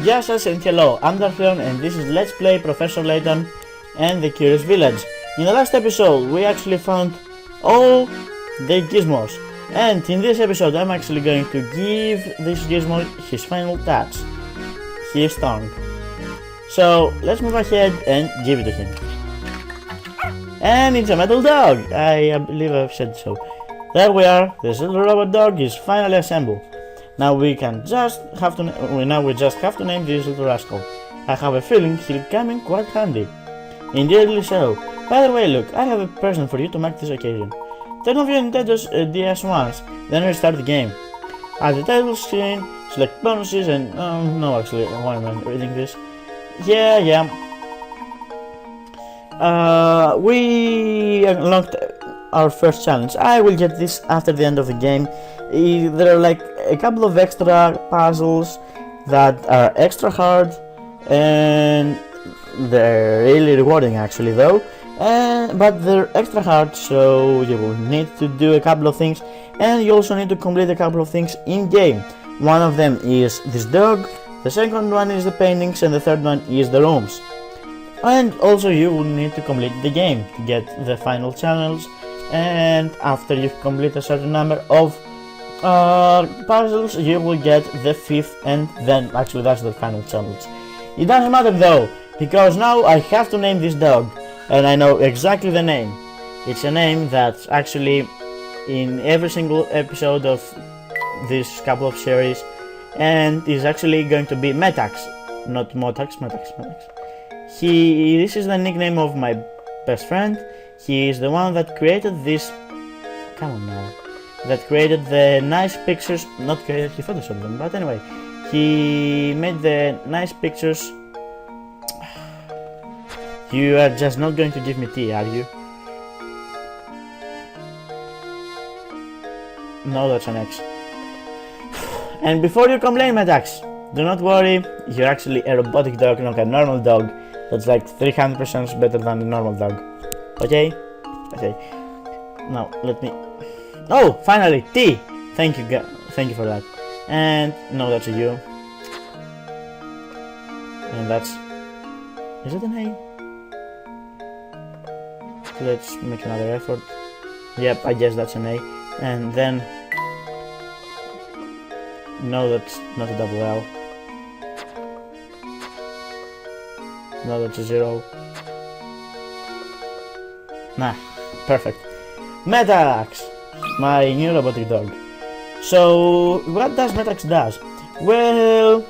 Yes, and hello, I'm Darthion and this is Let's Play Professor Layton and the Curious Village. In the last episode we actually found all the gizmos, and in this episode I'm actually going to give this gizmo his final touch, his tongue. So let's move ahead and give it to him. And it's a metal dog, I believe I've said so. There we are, this little robot dog is finally assembled. Now we just have to name this little rascal. I have a feeling he'll come in quite handy. Indeedly so. By the way, look, I have a present for you to mark this occasion. Turn off your Nintendo's DS once, then restart the game. At the title screen, select bonuses and no, actually, why am I reading this? Yeah. We unlocked our first challenge. I will get this after the end of the game. There are like a couple of extra puzzles that are extra hard and they're really rewarding actually though, but they're extra hard, so you will need to do a couple of things and you also need to complete a couple of things in game. One of them is this dog, the second one is the paintings, and the third one is the rooms. And also you will need to complete the game to get the final channels, and after you complete a certain number of puzzles you will get the fifth, and then actually that's the final challenge. It doesn't matter though, because now I have to name this dog and I know exactly the name. It's a name that's actually in every single episode of this couple of series, and is actually going to be MetaX, not Motax, MetaX. This is the nickname of my best friend. He is the one that created this, that created the nice pictures, not created, he photoshopped them, but anyway, he made the nice pictures. You are just not going to give me tea, are you? No, that's an X. And before you complain, MetaX, do not worry, you're actually a robotic dog, not a normal dog. That's like 300% better than a normal dog. Okay? Now, let me... Oh, finally, tea! Thank you for that. And, no, that's a U. And that's... Is it an A? Let's make another effort. Yep, I guess that's an A. And then... No, that's not a double L. No, that's a 0. Nah, perfect. MetaX, my new robotic dog. So, what does MetaX does? Well,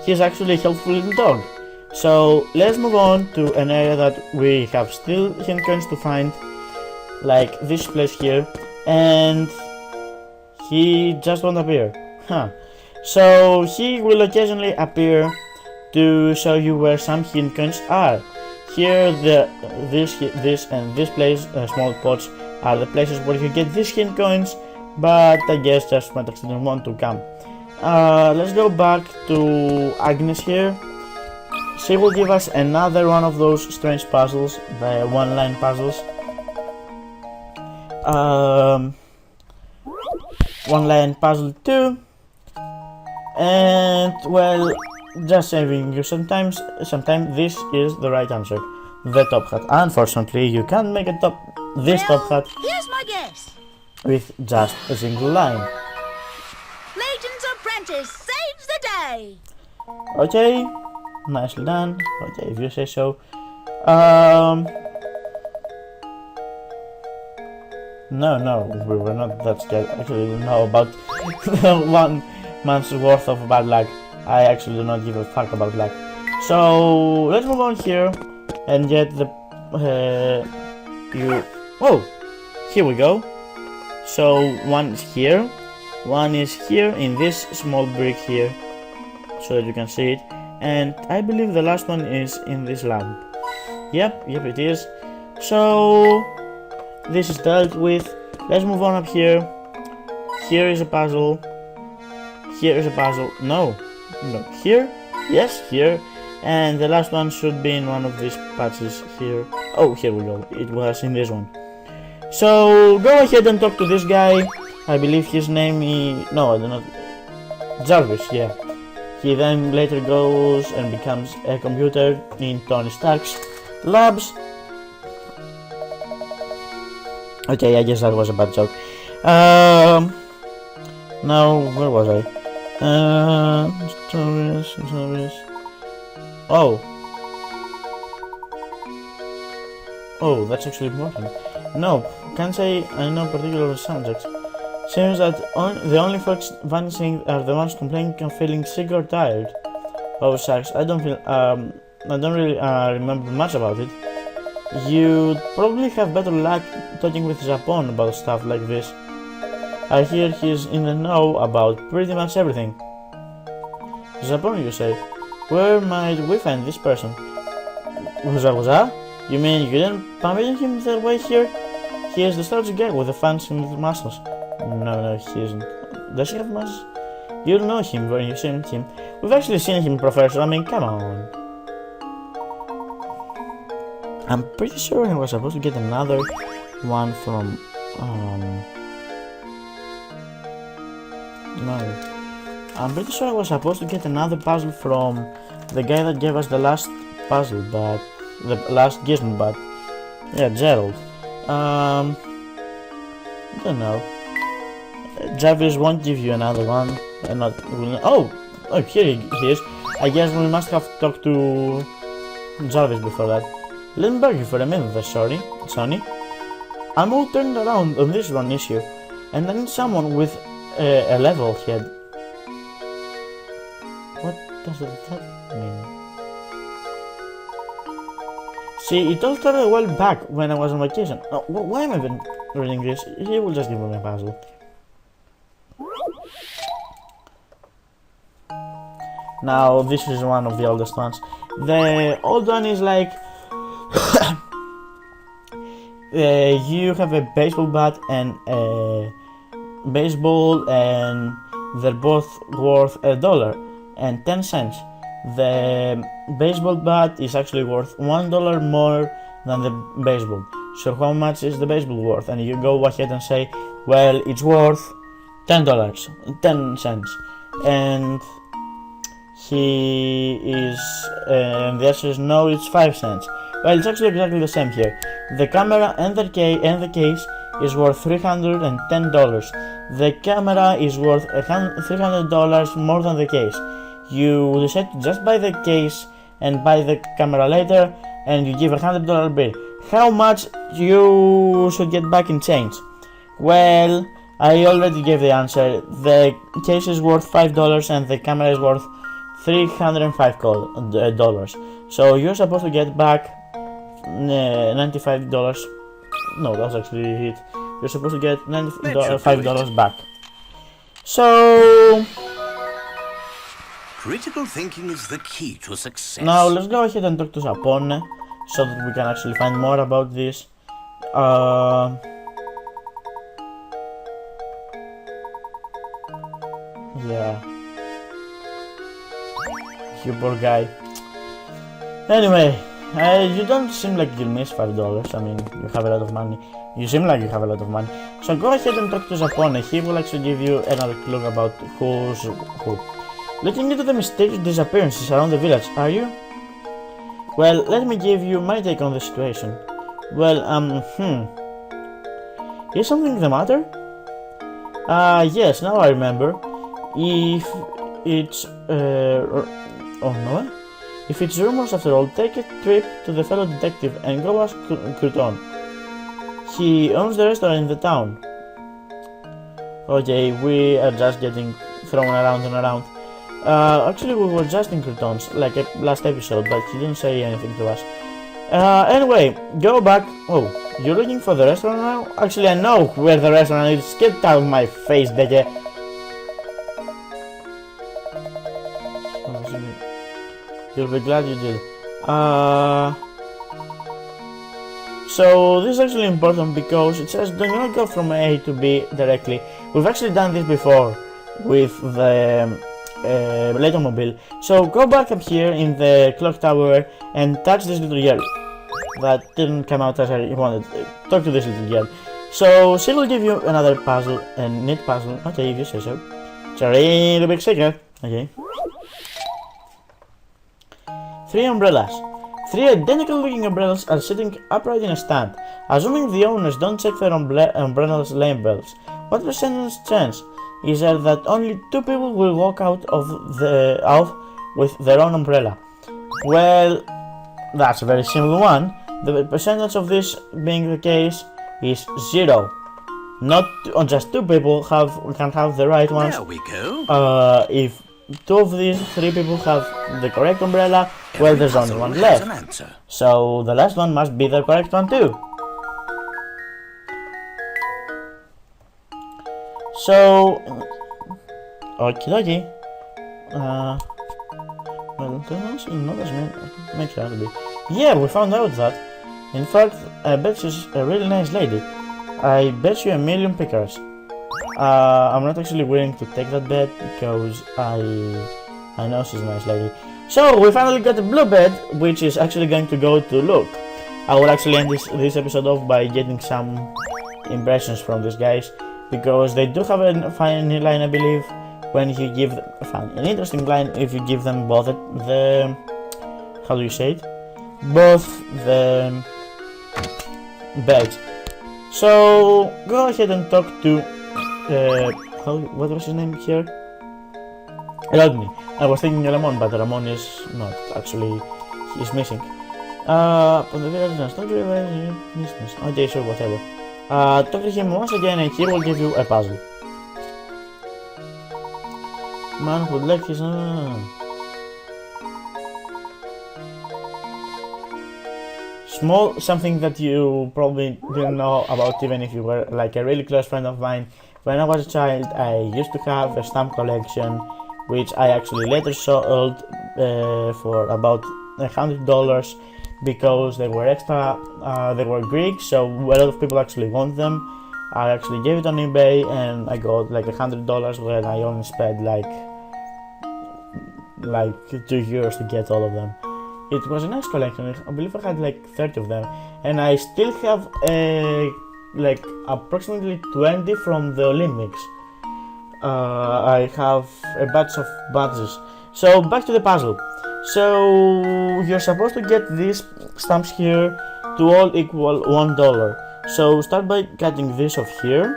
he's actually a helpful little dog. So, let's move on to an area that we have still hint coins to find, like this place here, and he just won't appear. So, he will occasionally appear to show you where some hidden coins are. Here, this and this place, small pots, are the places where you get these hidden coins, but I guess just MetaX didn't want to come. Let's go back to Agnes here. She will give us another one of those strange puzzles, the one-line puzzles. One-line puzzle 2. And, well, just saving you sometimes this is the right answer, the top hat. Unfortunately, you can't make this top hat. Here's my guess. With just a single line. Layton's apprentice saves the day. Okay, nicely done. Okay, if you say so. No, we were not that scared. Actually, we know about 1 month's worth of bad luck. I actually do not give a fuck about luck. So let's move on here and get the Oh, here we go. So one is here in this small brick here, so that you can see it, and I believe the last one is in this lamp. Yep, it is. So this is dealt with. Let's move on up here. Here is a puzzle. No, here? Yes, here. And the last one should be in one of these patches here. Oh, here we go. It was in this one. So, go ahead and talk to this guy. I believe his name is... No, I do not... Jarvis, yeah. He then later goes and becomes a computer in Tony Stark's labs. Okay, I guess that was a bad joke. Now, where was I? Stories. Oh, that's actually important. No, can't say I know particular subjects. Seems that the only folks vanishing are the ones complaining and feeling sick or tired. Oh shucks, I don't really remember much about it. You'd probably have better luck talking with Japon about stuff like this. I hear he's in the know about pretty much everything. Japon, you say? Where might we find this person? Waza? You mean you didn't permit him their way here? He is the starchy guy with the fancy muscles. No, he isn't. Does he have muscles? You'll know him when you see him. We've actually seen him, Professor. I mean, come on. I'm pretty sure I was supposed to get another one from... No. I'm pretty sure I was supposed to get another puzzle from the guy that gave us the last puzzle, but... the last gizmo, but... yeah, Gerald. I don't know. Jarvis won't give you another one. Oh, here he is. I guess we must have talked to Jarvis before that. Let me beg you for a minute there, Sonny. I'm all turned around on this one issue, and I need someone with a level head. What does that mean? See, it all started a while back when I was on vacation. Oh, why am I even reading this? He will just give me a puzzle. Now, this is one of the oldest ones. The old one is like... you have a baseball bat and a baseball, and they're both worth $1.10. The baseball bat is actually worth $1 more than the baseball. So how much is the baseball worth? And you go ahead and say, well, it's worth $10, 10 cents. And he is, the answer is no, it's 5 cents. Well, it's actually exactly the same here. The camera and the case is worth $310. The camera is worth $300 more than the case. You decide to just buy the case and buy the camera later, and you give $100 bill. How much you should get back in change? Well, I already gave the answer. The case is worth $5 and the camera is worth $305. So you're supposed to get back $95. No, that's actually it. You're supposed to get $95 back. So critical thinking is the key to success. now let's go ahead and talk to Japone so that we can actually find more about this. Yeah. You poor guy. Anyway, you don't seem like you'll miss $5. I mean, you have a lot of money. You seem like you have a lot of money. So go ahead and talk to Japone. He will actually give you another clue about who's who. Looking into the mysterious disappearances around the village, are you? Well, let me give you my take on the situation. Well, is something the matter? Yes, now I remember. If it's, oh no? If it's rumors after all, take a trip to the fellow detective and go ask Crouton. He owns the restaurant in the town. Okay, we are just getting thrown around and around. Actually we were just in Crouton's, like a last episode, but he didn't say anything to us. Anyway, go back. Oh, you're looking for the restaurant now? Actually, I know where the restaurant is. Get out of my face, Dege. You'll be glad you did. So this is actually important because it says do not go from A to B directly. We've actually done this before with the Layton mobile. So go back up here in the clock tower and touch this little girl. That didn't come out as I wanted. Talk to this little girl. So she will give you another puzzle, a neat puzzle. Okay, if you say so. It's a really big secret. Okay. 3 umbrellas. 3 identical looking umbrellas are sitting upright in a stand. Assuming the owners don't check their umbrellas labels, what percentage chance is there that only 2 people will walk out with their own umbrella? Well, that's a very simple one. The percentage of this being the case is 0. Not just 2 people can have the right ones. There we go. If 2 of these 3 people have the correct umbrella, well, there's only one Has an left. answer. So the last one must be the correct one too. So, okie dokie. Well, no, that's makes sense to be. Yeah, we found out that. In fact, I bet she's a really nice lady. I bet you 1,000,000 pickers. I'm not actually willing to take that bet because I know she's a nice lady. So we finally got a blue bed, which is actually going to go to Luke. I will actually end this episode off by getting some impressions from these guys, because they do have a funny line, I believe, when you give them an interesting line if you give them both the how do you say it? Both the beds. So go ahead and talk to what was his name here? Rodney. I was thinking Ramon, but Ramon is not actually, he's missing. From the village, okay, sure, whatever. Talk to him once again and he will give you a puzzle. Man would like his small something that you probably didn't know about, even if you were like a really close friend of mine. When I was a child, I used to have a stamp collection, which I actually later sold for about $100 because they were extra, they were Greek, so a lot of people actually want them. I actually gave it on eBay and I got like $100 when I only spent like €2 to get all of them. It was a nice collection. I believe I had like 30 of them, and I still have like approximately 20 from the Olympics. I have a batch of badges. So back to the puzzle. So you're supposed to get these stamps here to all equal $1. So start by cutting this off here.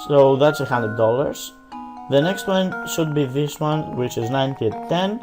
So that's $100. The next one should be this one, which is 90 at 10.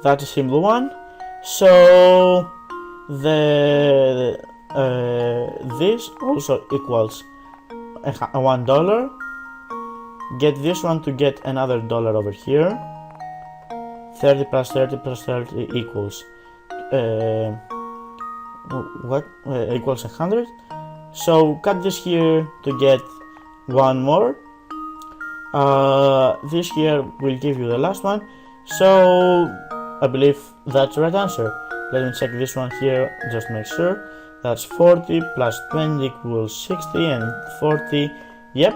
That's a simple one. So this also equals $1. Get this one to get another $1 over here. 30 plus 30 plus 30 equals equals 100. So cut this here to get one more. This here will give you the last one. So I believe that's the right answer. Let me check this one here just to make sure. That's 40 plus 20 equals 60 and 40. Yep.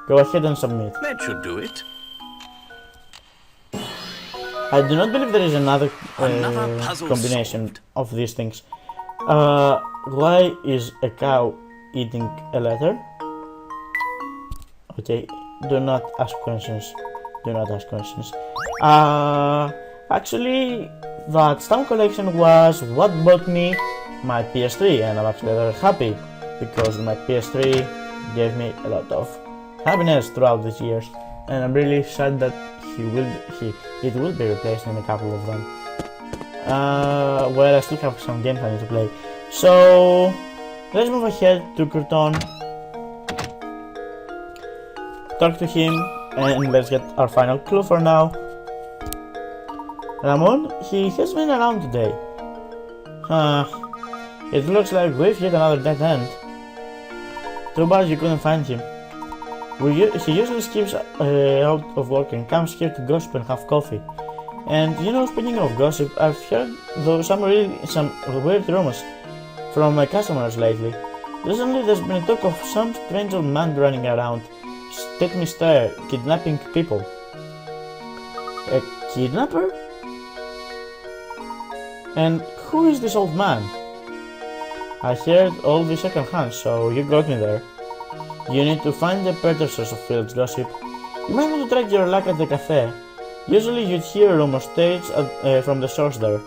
Go ahead and submit. That should do it. I do not believe there is another puzzle combination solved. of these things. Why is a cow eating a letter? Okay, do not ask questions. Do not ask questions. Actually, that stamp collection was what bought me my PS3, and I'm actually very happy because my PS3 gave me a lot of happiness throughout these years, and I'm really sad that it will be replaced in a couple of them. Well, I still have some games I need to play. So let's move ahead to Curton, talk to him, and let's get our final clue for now. Ramon, he has been around today. It looks like we've hit another dead end. Too bad you couldn't find him. He usually skips out of work and comes here to gossip and have coffee. And you know, speaking of gossip, I've heard some weird rumors from my customers lately. Recently there's been a talk of some strange old man running around, take me stare, kidnapping people. A kidnapper? And who is this old man? I heard all this second hand, so you got me there. You need to find the better source of field gossip. You might want to try your luck at the cafe. Usually you'd hear a rumor stage from the source there.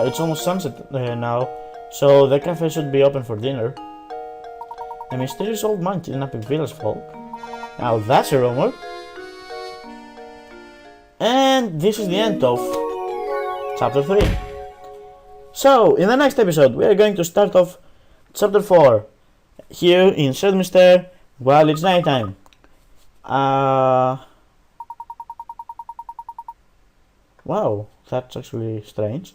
It's almost sunset now, so the cafe should be open for dinner. A mysterious old man kidnapping village folk. Now that's a rumor. And this is the end of chapter 3. So, in the next episode, we are going to start off chapter 4 here in Sedminster while it's nighttime. Wow, that's actually strange.